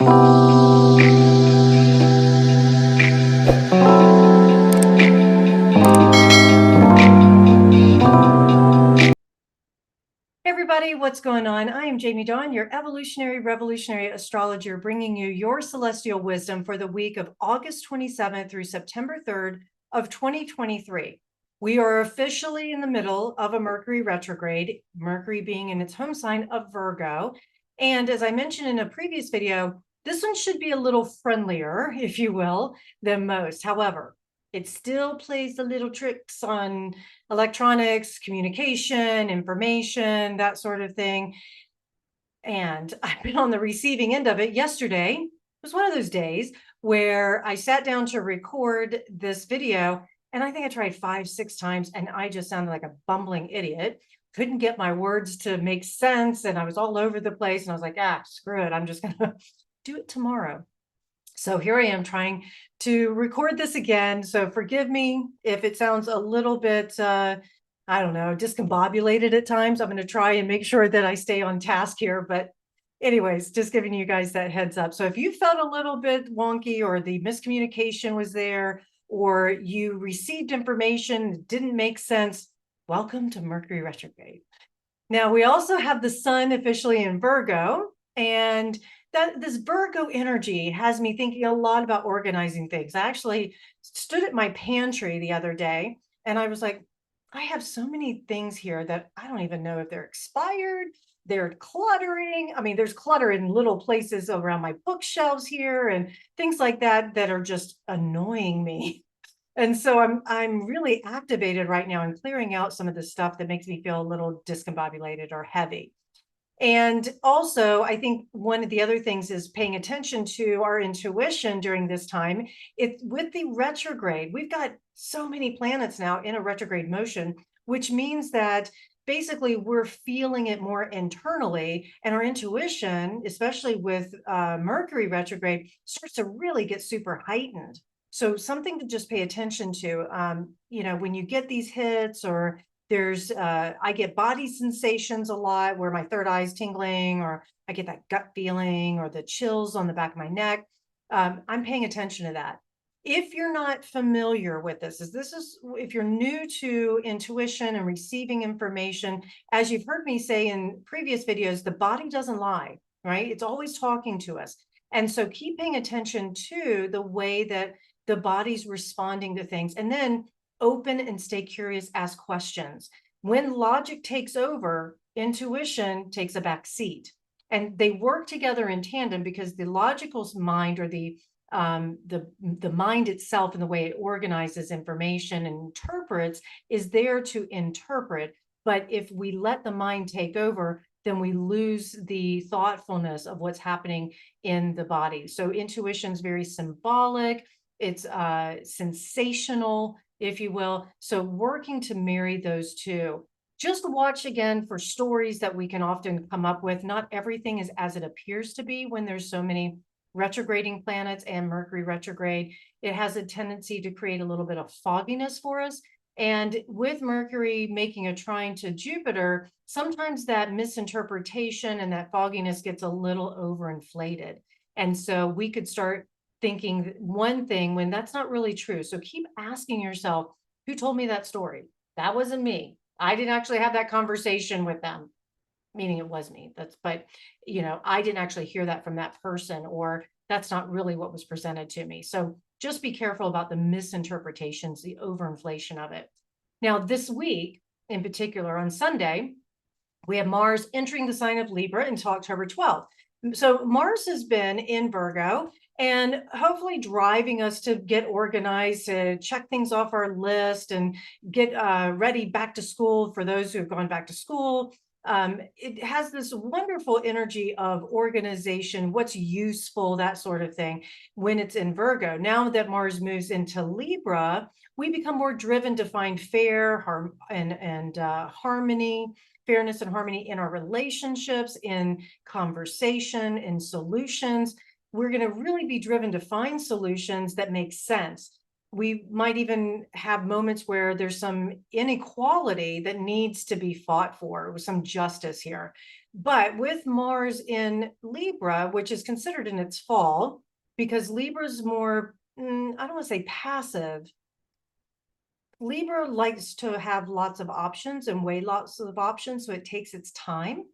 Everybody, what's going on? I am Jamie Dawn, your evolutionary revolutionary astrologer, bringing you your celestial wisdom for the week of August 27th through September 3rd of 2023. We are officially in the middle of a Mercury retrograde, Mercury being in its home sign of Virgo. And as I mentioned in a previous video, this one should be a little friendlier, if you will, than most. However, it still plays the little tricks on electronics, communication, information, that sort of thing. And I've been on the receiving end of it. Yesterday was one of those days where I sat down to record this video, and I think I tried 5-6 times, and I just sounded like a bumbling idiot. Couldn't get my words to make sense, and I was all over the place, and I was like, screw it, I'm just gonna do it tomorrow. So here I am trying to record this again. So forgive me if it sounds a little bit, I don't know, discombobulated at times. I'm going to try and make sure that I stay on task here. But anyways, just giving you guys that heads up. So if you felt a little bit wonky, or the miscommunication was there, or you received information that didn't make sense, welcome to Mercury retrograde. Now, we also have the sun officially in Virgo, and this Virgo energy has me thinking a lot about organizing things. I actually stood at my pantry the other day, and I was like, I have so many things here that I don't even know if they're expired. They're cluttering. I mean, there's clutter in little places around my bookshelves here and things like that that are just annoying me. And so I'm really activated right now in clearing out some of the stuff that makes me feel a little discombobulated or heavy. And also, I think one of the other things is paying attention to our intuition during this time. With the retrograde, we've got so many planets now in a retrograde motion, which means that basically we're feeling it more internally, and our intuition, especially with Mercury retrograde, starts to really get super heightened. So something to just pay attention to, when you get these hits, or there's I get body sensations a lot where my third eye is tingling, or I get that gut feeling, or the chills on the back of my neck. I'm paying attention to that. If you're not familiar with this, if you're new to intuition and receiving information, as you've heard me say in previous videos, the body doesn't lie, right? It's always talking to us. And so keep paying attention to the way that the body's responding to things, and then open and stay curious, ask questions. When logic takes over, intuition takes a back seat, and they work together in tandem, because the logical mind, or the mind itself and the way it organizes information and interprets, is there to interpret. But if we let the mind take over, then we lose the thoughtfulness of what's happening in the body. So intuition is very symbolic. It's sensational, if you will. So working to marry those two. Just watch again for stories that we can often come up with. Not everything is as it appears to be when there's so many retrograding planets and Mercury retrograde. It has a tendency to create a little bit of fogginess for us. And with Mercury making a trine to Jupiter, sometimes that misinterpretation and that fogginess gets a little overinflated. And so we could start thinking one thing when that's not really true. So keep asking yourself, who told me that story? That wasn't me. I didn't actually have that conversation with them, meaning it was me. But I didn't actually hear that from that person, or that's not really what was presented to me. So just be careful about the misinterpretations, the overinflation of it. Now, this week in particular, on Sunday, we have Mars entering the sign of Libra until October 12th. So Mars has been in Virgo, and hopefully driving us to get organized, to check things off our list, and get ready back to school for those who have gone back to school. It has this wonderful energy of organization, what's useful, that sort of thing, when it's in Virgo. Now that Mars moves into Libra, we become more driven to find harmony, fairness and harmony in our relationships, in conversation, in solutions. We're going to really be driven to find solutions that make sense. we might even have moments where there's some inequality that needs to be fought for, with some justice here. But with Mars in Libra, which is considered in its fall, because Libra's more, I don't want to say passive. Libra likes to have lots of options and weigh lots of options, so it takes its time.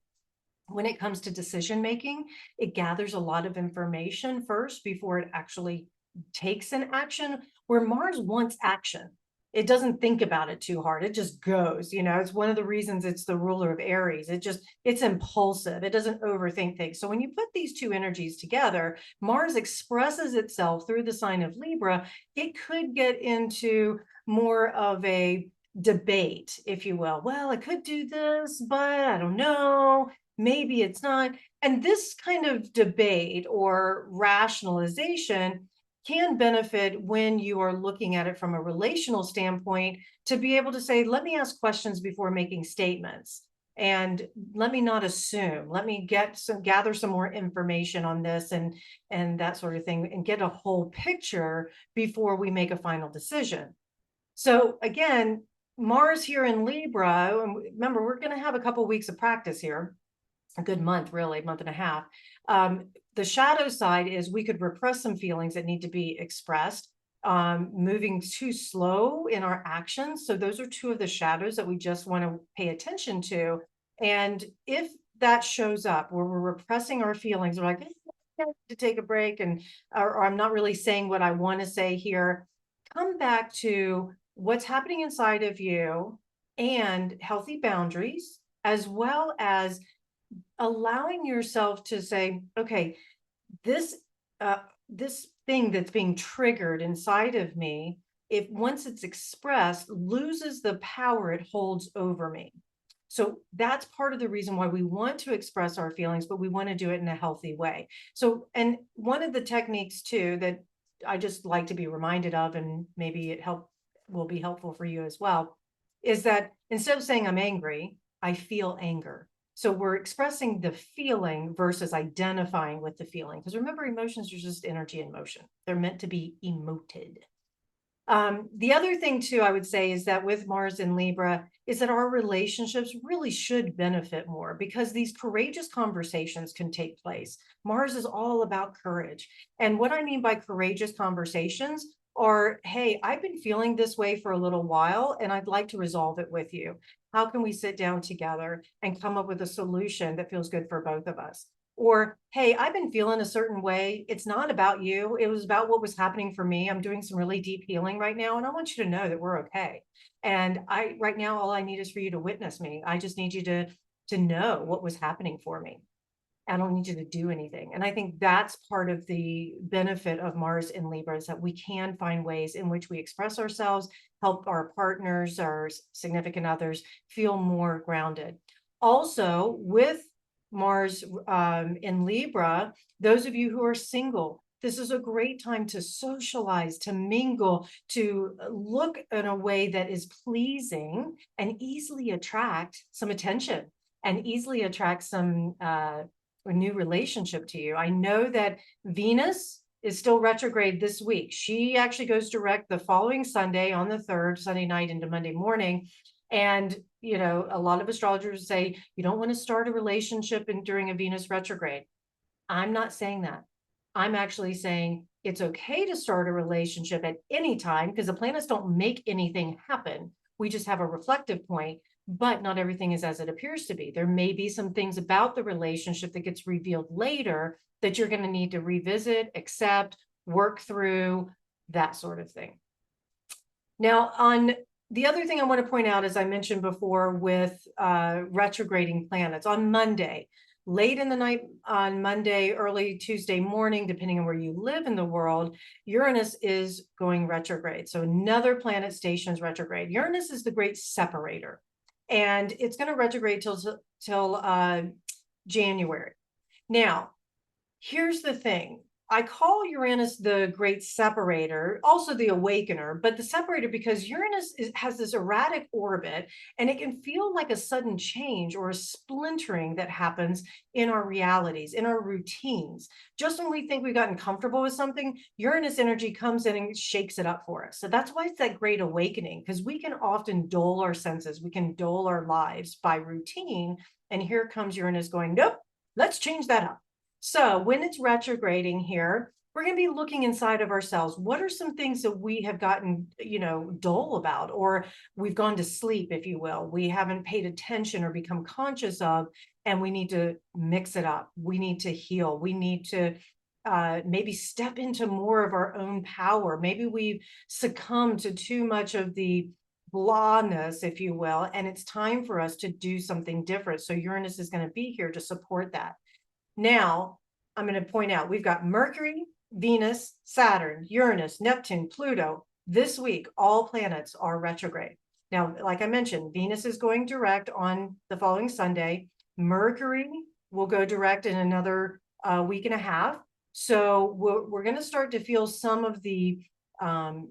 When it comes to decision making, it gathers a lot of information first before it actually takes an action, where Mars wants action. It doesn't think about it too hard. It just goes, it's one of the reasons it's the ruler of Aries. It's impulsive. It doesn't overthink things. So when you put these two energies together, Mars expresses itself through the sign of Libra. It could get into more of a debate, if you will. Well, I could do this, but I don't know. Maybe it's not. And this kind of debate or rationalization can benefit when you are looking at it from a relational standpoint, to be able to say, let me ask questions before making statements. And let me not assume, let me gather some more information on this and that sort of thing, and get a whole picture before we make a final decision. So again, Mars here in Libra, and remember, we're going to have a couple of weeks of practice here, a good month, really, month and a half. The shadow side is we could repress some feelings that need to be expressed, moving too slow in our actions. So those are two of the shadows that we just want to pay attention to. And if that shows up where we're repressing our feelings, we're like, I have to take a break, and or I'm not really saying what I want to say here, come back to what's happening inside of you and healthy boundaries, as well as allowing yourself to say, okay, this this thing that's being triggered inside of me, if once it's expressed, loses the power it holds over me. So that's part of the reason why we want to express our feelings, but we want to do it in a healthy way. So, and one of the techniques too that I just like to be reminded of, and maybe will be helpful for you as well, is that instead of saying I'm angry, I feel anger. So we're expressing the feeling versus identifying with the feeling. Because remember, emotions are just energy in motion. They're meant to be emoted. The other thing too, I would say, is that with Mars in Libra, is that our relationships really should benefit more, because these courageous conversations can take place. Mars is all about courage. And what I mean by courageous conversations are, hey, I've been feeling this way for a little while, and I'd like to resolve it with you. How can we sit down together and come up with a solution that feels good for both of us? Or, hey, I've been feeling a certain way. It's not about you. It was about what was happening for me. I'm doing some really deep healing right now, and I want you to know that we're okay. And right now, all I need is for you to witness me. I just need you to know what was happening for me. I don't need you to do anything. And I think that's part of the benefit of Mars in Libra, is that we can find ways in which we express ourselves, help our partners, our significant others feel more grounded. Also, with Mars in Libra, those of you who are single, this is a great time to socialize, to mingle, to look in a way that is pleasing and easily attract some attention and easily attract some a new relationship to you. I know that Venus is still retrograde this week. She actually goes direct the following Sunday, on the 3rd, Sunday night into Monday morning. And, a lot of astrologers say you don't want to start a relationship during a Venus retrograde. I'm not saying that. I'm actually saying it's okay to start a relationship at any time, because the planets don't make anything happen. We just have a reflective point, but not everything is as it appears to be. There may be some things about the relationship that gets revealed later that you're going to need to revisit, accept, work through, that sort of thing. Now, on the other thing I want to point out, as I mentioned before, with retrograding planets, on Monday, late in the night on Monday, early Tuesday morning, depending on where you live in the world, Uranus is going retrograde. So another planet stations retrograde. Uranus is the great separator, and it's going to retrograde till January. Now, here's the thing. I call Uranus the great separator, also the awakener, but the separator because has this erratic orbit and it can feel like a sudden change or a splintering that happens in our realities, in our routines. Just when we think we've gotten comfortable with something, Uranus energy comes in and shakes it up for us. So that's why it's that great awakening, because we can often dull our senses, we can dull our lives by routine. And here comes Uranus going, nope, let's change that up. So when it's retrograding here, we're going to be looking inside of ourselves. What are some things that we have gotten, dull about, or we've gone to sleep, if you will, we haven't paid attention or become conscious of, and we need to mix it up. We need to heal. We need to maybe step into more of our own power. Maybe we've succumbed to too much of the blahness, if you will, and it's time for us to do something different. So Uranus is going to be here to support that. Now, I'm going to point out we've got Mercury, Venus, Saturn, Uranus, Neptune, Pluto. This week, all planets are retrograde. Now, like I mentioned, Venus is going direct on the following Sunday. Mercury will go direct in another week and a half. So we're going to start to feel some of the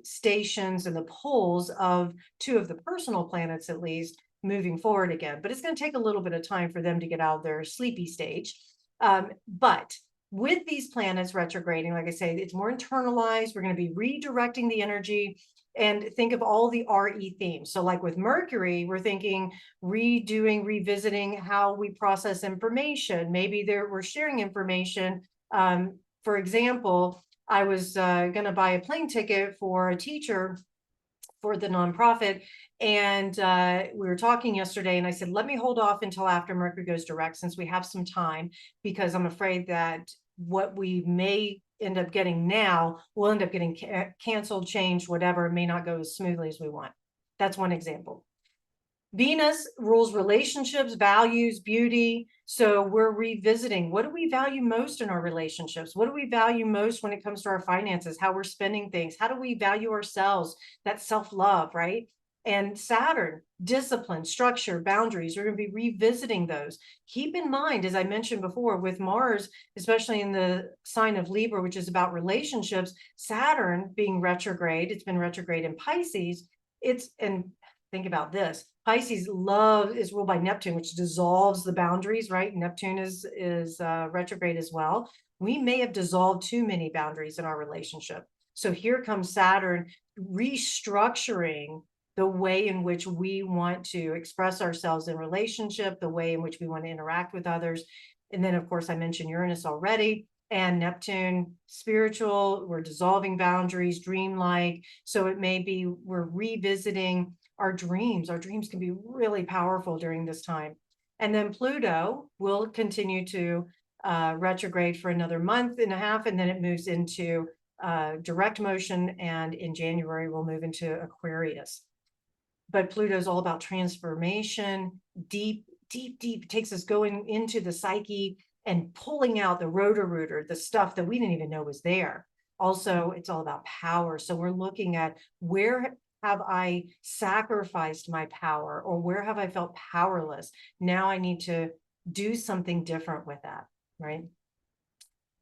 stations and the poles of two of the personal planets, at least, moving forward again. But it's going to take a little bit of time for them to get out of their sleepy stage. But with these planets retrograding, like I say, it's more internalized. We're going to be redirecting the energy and think of all the RE themes. So like with Mercury, we're thinking revisiting how we process information. Maybe we're sharing information. For example, I was going to buy a plane ticket for a teacher for the nonprofit. And we were talking yesterday and I said, let me hold off until after Mercury goes direct since we have some time, because I'm afraid that what we may end up getting now will end up getting canceled, changed, whatever. It may not go as smoothly as we want. That's one example. Venus rules relationships, values, beauty. So we're revisiting, what do we value most in our relationships? What do we value most when it comes to our finances, how we're spending things? How do we value ourselves? That self-love, right? And Saturn, discipline, structure, boundaries. We're going to be revisiting those. Keep in mind, as I mentioned before, with Mars, especially in the sign of Libra, which is about relationships, Saturn being retrograde, it's been retrograde in Pisces. And think about this. Pisces is ruled by Neptune, which dissolves the boundaries, right? Neptune is retrograde as well. We may have dissolved too many boundaries in our relationship. So here comes Saturn restructuring the way in which we want to express ourselves in relationship, the way in which we want to interact with others. And then, of course, I mentioned Uranus already, and Neptune, spiritual, we're dissolving boundaries, dreamlike. So it may be we're revisiting our dreams. Our dreams can be really powerful during this time. And then Pluto will continue to retrograde for another month and a half, and then it moves into direct motion. And in January, we'll move into Aquarius. But Pluto is all about transformation, deep, it takes us going into the psyche and pulling out the rotor-rooter, the stuff that we didn't even know was there. Also, it's all about power. So we're looking at where have I sacrificed my power, or where have I felt powerless? Now I need to do something different with that, right?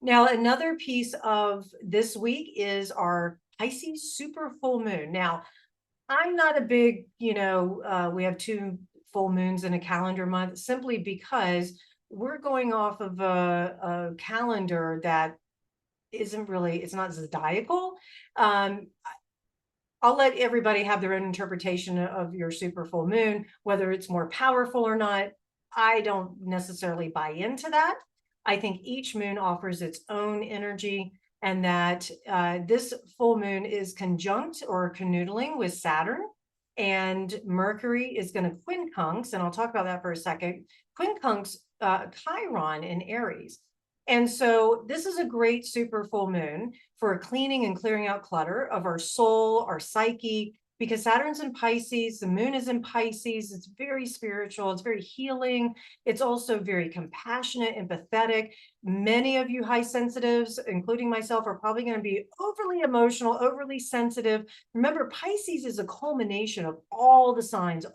Now, another piece of this week is our Pisces super full moon. Now, I'm not a big, we have 2 full moons in a calendar month simply because we're going off of a calendar that isn't really, it's not zodiacal. I'll let everybody have their own interpretation of your super full moon, whether it's more powerful or not. I don't necessarily buy into that. I think each moon offers its own energy, and that this full moon is conjunct or canoodling with Saturn, and Mercury is going to quincunx, and I'll talk about that for a second. Quincunx Chiron in Aries. And so this is a great super full moon for cleaning and clearing out clutter of our soul, our psyche, because Saturn's in Pisces, the moon is in Pisces. It's very spiritual. It's very healing. It's also very compassionate, empathetic. Many of you high sensitives, including myself, are probably going to be overly emotional, overly sensitive. Remember, Pisces is a culmination of all the signs,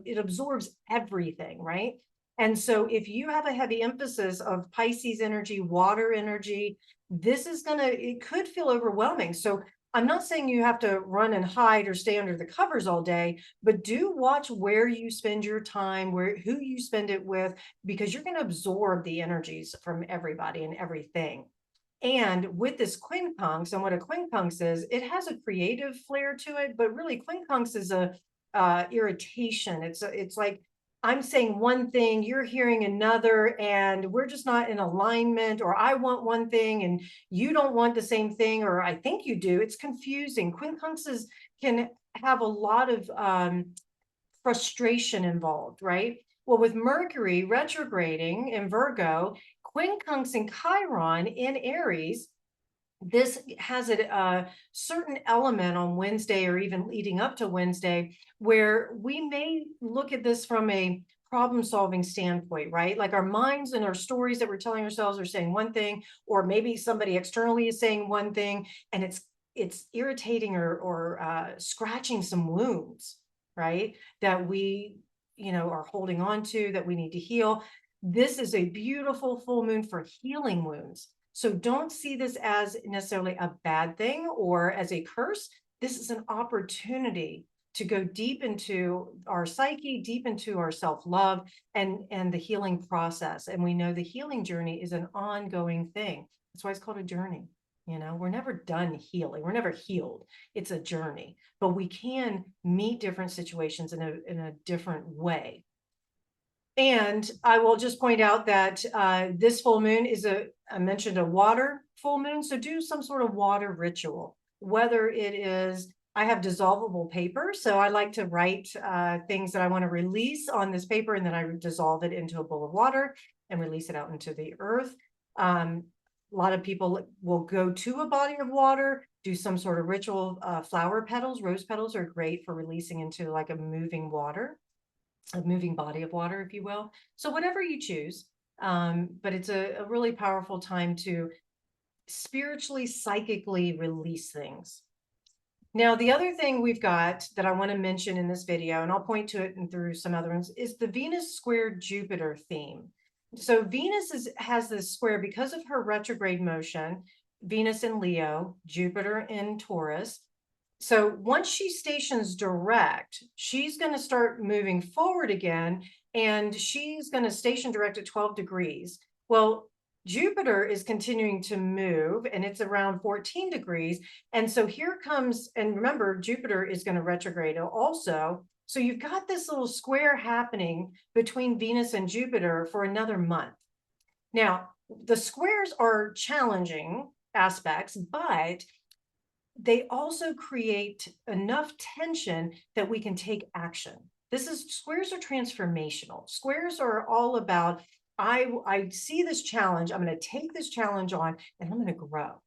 it absorbs everything, right? And so if you have a heavy emphasis of Pisces energy, water energy, this is it could feel overwhelming. So I'm not saying you have to run and hide or stay under the covers all day, but do watch where you spend your time, who you spend it with, because you're going to absorb the energies from everybody and everything. And with this quincunx, and what a quincunx is, it has a creative flair to it, but really quincunx is a irritation. It's like I'm saying one thing, you're hearing another, and we're just not in alignment, or I want one thing and you don't want the same thing, or I think you do. It's confusing. Quincunxes can have a lot of frustration involved, right? Well, with Mercury retrograding in Virgo, quincunx and Chiron in Aries, this has a certain element on Wednesday or even leading up to Wednesday where we may look at this from a problem solving standpoint, right? Like our minds and our stories that we're telling ourselves are saying one thing, or maybe somebody externally is saying one thing, and it's irritating or scratching some wounds, right? That we, are holding on to, that we need to heal. This is a beautiful full moon for healing wounds. So don't see this as necessarily a bad thing or as a curse. This is an opportunity to go deep into our psyche, deep into our self-love and the healing process. And we know the healing journey is an ongoing thing. That's why it's called a journey. We're never done healing. We're never healed. It's a journey, but we can meet different situations in a different way. And I will just point out that this full moon is I mentioned a water full moon. So do some sort of water ritual, whether it is, I have dissolvable paper. So I like to write things that I want to release on this paper, and then I dissolve it into a bowl of water and release it out into the earth. A lot of people will go to a body of water, do some sort of ritual. Flower petals, rose petals are great for releasing into like a moving body of water, if you will. So whatever you choose, but it's a really powerful time to spiritually, psychically release things. Now, the other thing we've got that I want to mention in this video, and I'll point to it and through some other ones, is the Venus squared Jupiter theme. So Venus has this square because of her retrograde motion, Venus in Leo, Jupiter in Taurus. So once she stations direct, she's going to start moving forward again, and she's going to station direct at 12 degrees. Well, Jupiter is continuing to move, and it's around 14 degrees. And so here comes, and remember, Jupiter is going to retrograde also. So you've got this little square happening between Venus and Jupiter for another month. Now, the squares are challenging aspects, but they also create enough tension that we can take action. Squares are transformational. Squares are all about, I see this challenge, I'm going to take this challenge on, and I'm going to grow.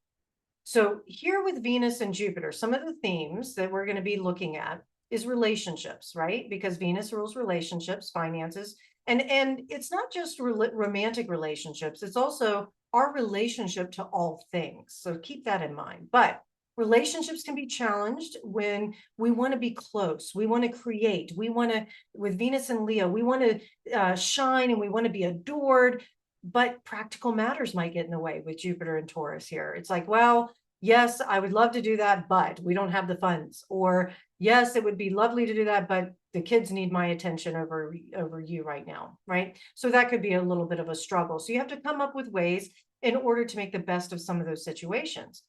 So here with Venus and Jupiter, some of the themes that we're going to be looking at is relationships, right? Because Venus rules relationships, finances, and it's not just romantic relationships, it's also our relationship to all things. So keep that in mind. But relationships can be challenged when we want to be close. We want to create. We want to, with Venus and Leo, we want to shine and we want to be adored. But practical matters might get in the way with Jupiter and Taurus here. It's like, well, yes, I would love to do that, but we don't have the funds. Or yes, it would be lovely to do that, but the kids need my attention over you right now, right? So that could be a little bit of a struggle. So you have to come up with ways in order to make the best of some of those situations.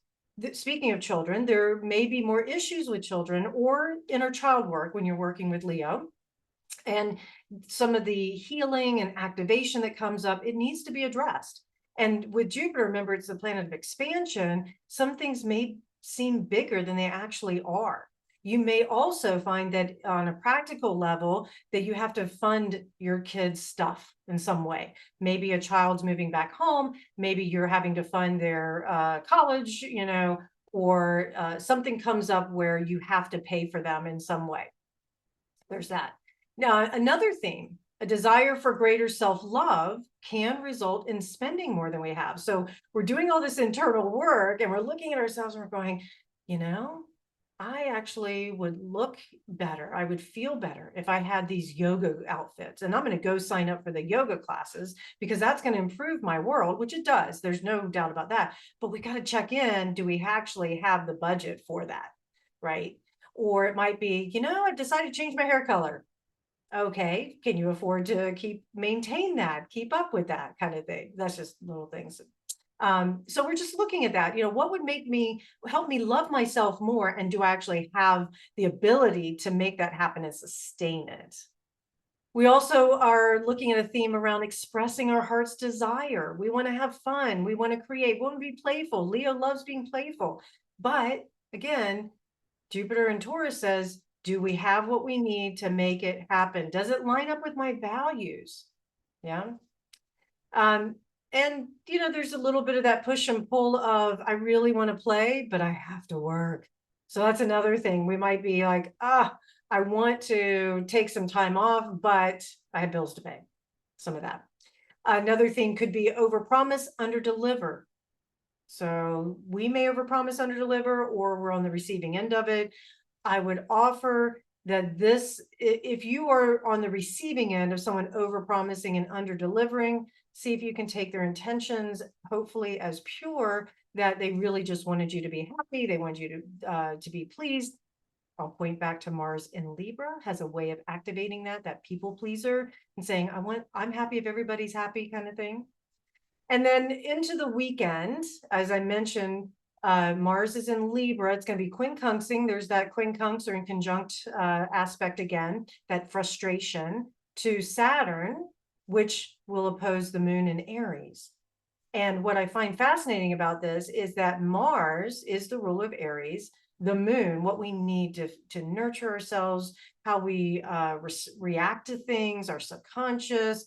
Speaking of children, there may be more issues with children or inner child work when you're working with Leo. And some of the healing and activation that comes up, it needs to be addressed. And with Jupiter, remember, it's the planet of expansion. Some things may seem bigger than they actually are. You may also find that on a practical level that you have to fund your kids' stuff in some way. Maybe a child's moving back home. Maybe you're having to fund their college, or something comes up where you have to pay for them in some way. There's that. Now, another theme, a desire for greater self-love can result in spending more than we have. So we're doing all this internal work and we're looking at ourselves and we're going, I actually would look better. I would feel better if I had these yoga outfits. And I'm going to go sign up for the yoga classes because that's going to improve my world, which it does. There's no doubt about that. But we got to check in. Do we actually have the budget for that? Right. Or it might be, I've decided to change my hair color. Okay. Can you afford to maintain that, keep up with that kind of thing? That's just little things. So we're just looking at that, what would help me love myself more? And do I actually have the ability to make that happen and sustain it? We also are looking at a theme around expressing our heart's desire. We want to have fun. We want to create. We want to be playful. Leo loves being playful. But again, Jupiter in Taurus says, do we have what we need to make it happen? Does it line up with my values? Yeah. Um, and there's a little bit of that push and pull of I really want to play, but I have to work. So that's another thing. We might be like, I want to take some time off, but I have bills to pay. Some of that. Another thing could be overpromise, underdeliver. So we may overpromise, underdeliver, or we're on the receiving end of it. I would offer that if you are on the receiving end of someone overpromising and underdelivering, see if you can take their intentions, hopefully as pure, that they really just wanted you to be happy. They wanted you to be pleased. I'll point back to Mars in Libra has a way of activating that people pleaser and saying, I'm happy if everybody's happy kind of thing. And then into the weekend, as I mentioned, Mars is in Libra. It's going to be quincunxing. There's that quincunx or in conjunct aspect again, that frustration to Saturn, which will oppose the moon in Aries. And what I find fascinating about this is that Mars is the ruler of Aries, the moon, what we need to nurture ourselves, how we react to things, our subconscious,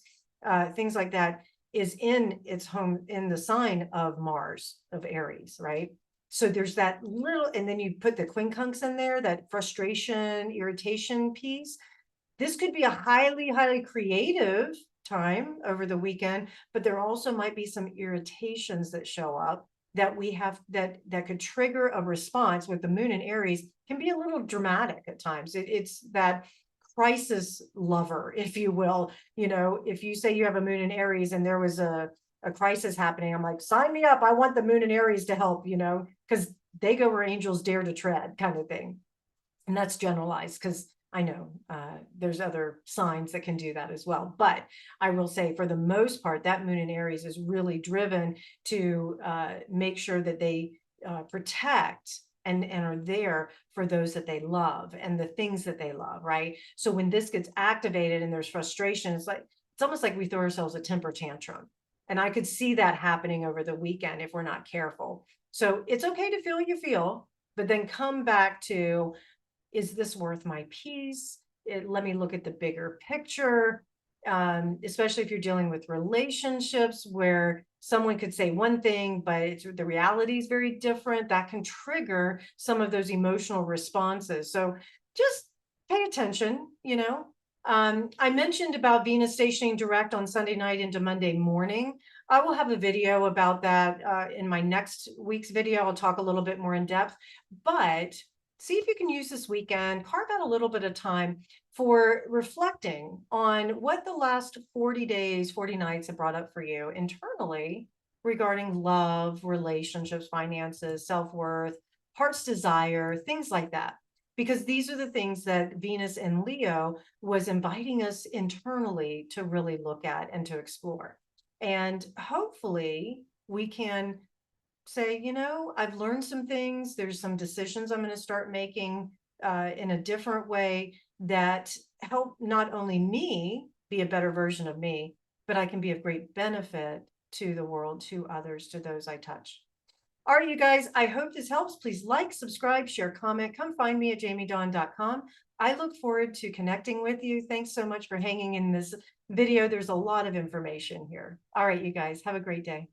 things like that, is in its home in the sign of Mars, of Aries, right? So there's that little, and then you put the quincunx in there, that frustration, irritation piece. This could be a highly, highly creative time over the weekend, but there also might be some irritations that show up that we have that could trigger a response. With the moon in Aries can be a little dramatic at times. It's that crisis lover, if you will. If you say you have a moon in Aries and there was a crisis happening, I'm like, sign me up. I want the moon in Aries to help, because they go where angels dare to tread kind of thing. And that's generalized because I know there's other signs that can do that as well. But I will say for the most part, that moon in Aries is really driven to make sure that they protect and are there for those that they love and the things that they love, right? So when this gets activated and there's frustration, it's almost like we throw ourselves a temper tantrum. And I could see that happening over the weekend if we're not careful. So it's okay to feel you feel, but then come back to, is this worth my peace? Let me look at the bigger picture, especially if you're dealing with relationships where someone could say one thing, but the reality is very different. That can trigger some of those emotional responses. So just pay attention, I mentioned about Venus stationing direct on Sunday night into Monday morning. I will have a video about that in my next week's video. I'll talk a little bit more in depth, but see if you can use this weekend, carve out a little bit of time for reflecting on what the last 40 days, 40 nights have brought up for you internally regarding love, relationships, finances, self-worth, heart's desire, things like that. Because these are the things that Venus in Leo was inviting us internally to really look at and to explore. And hopefully we can say, I've learned some things. There's some decisions I'm going to start making in a different way that help not only me be a better version of me, but I can be of great benefit to the world, to others, to those I touch. All right, you guys, I hope this helps. Please like, subscribe, share, comment. Come find me at jamiedawn.com. I look forward to connecting with you. Thanks so much for hanging in this video. There's a lot of information here. All right, you guys, have a great day.